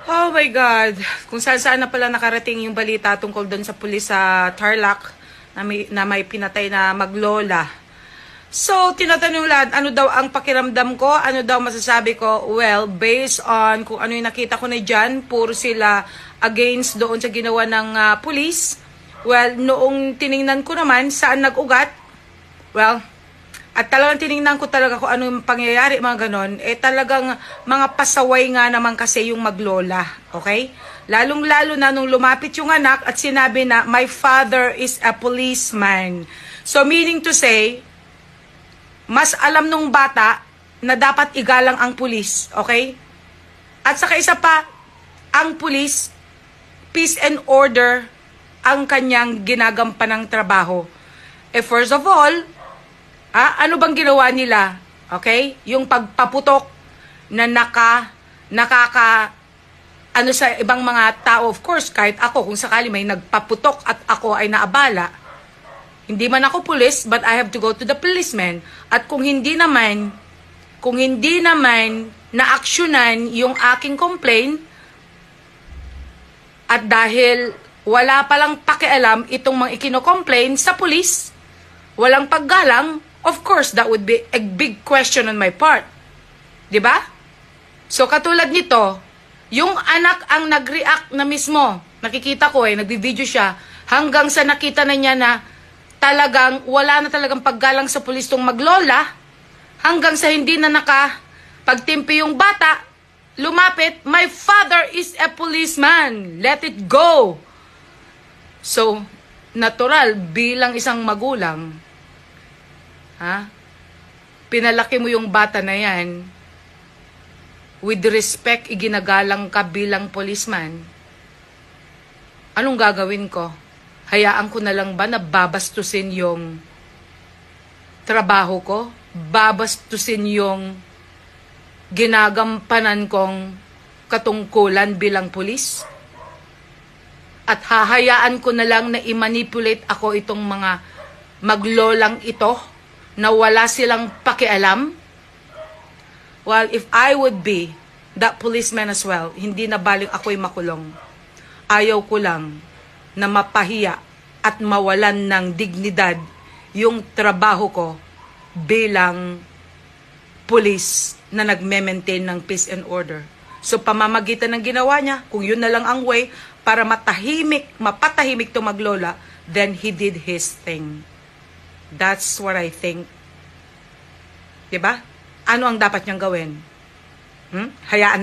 Oh my God. Kung saan na pala nakarating yung balita tungkol doon sa pulis sa Tarlac na may pinatay na maglola. So, tinatanong lahat, ano daw ang pakiramdam ko? Ano daw masasabi ko? Well, based on kung ano yung nakita ko na dyan, puro sila against doon sa ginawa ng pulis. Well, noong tiningnan ko naman saan nag-ugat, well, at talagang tiningnan ko talaga kung ano yung pangyayari, mga ganon, talagang mga pasaway nga naman kasi yung maglola, okay? Lalong-lalo na nung lumapit yung anak at sinabi na, my father is a policeman. So, meaning to say, mas alam nung bata na dapat igalang ang pulis, okay? At saka isa pa, ang pulis, peace and order, ang kanyang ginagampanang trabaho. First of all, ano bang ginawa nila? Okay? Yung pagpaputok na ano sa ibang mga tao, of course, kahit ako, kung sakali may nagpaputok at ako ay naabala, hindi man ako pulis, but I have to go to the policeman. At kung hindi naman na-actionan yung aking complaint, at dahil wala palang pakialam itong mga ikino-complain sa pulis, walang paggalang, of course, that would be a big question on my part. Diba? So, katulad nito, yung anak ang nag-react na mismo. Nakikita ko nagbi-video siya, hanggang sa nakita na niya na talagang wala na talagang paggalang sa pulis tong maglola, hanggang sa hindi na nakapagtimpi yung bata, lumapit, my father is a policeman. Let it go. So, natural, bilang isang magulang, pinalaki mo yung bata na yan, with respect, iginagalang ka bilang policeman. Anong gagawin ko? Hayaan ko na lang ba na babastusin yung trabaho ko? Babastusin yung ginagampanan kong katungkulan bilang pulis? At hahayaan ko na lang na i-manipulate ako itong mga maglolang ito na wala silang pakialam? Well, if I would be that policeman as well, hindi na baling ako'y makulong. Ayaw ko lang na mapahiya at mawalan ng dignidad yung trabaho ko bilang pulis na nagme-maintain ng peace and order. So, pamamagitan ng ginawa niya, kung yun na lang ang way para mapatahimik to maglola, then he did his thing. That's what I think. Diba? Ano ang dapat niyang gawin? Hayaan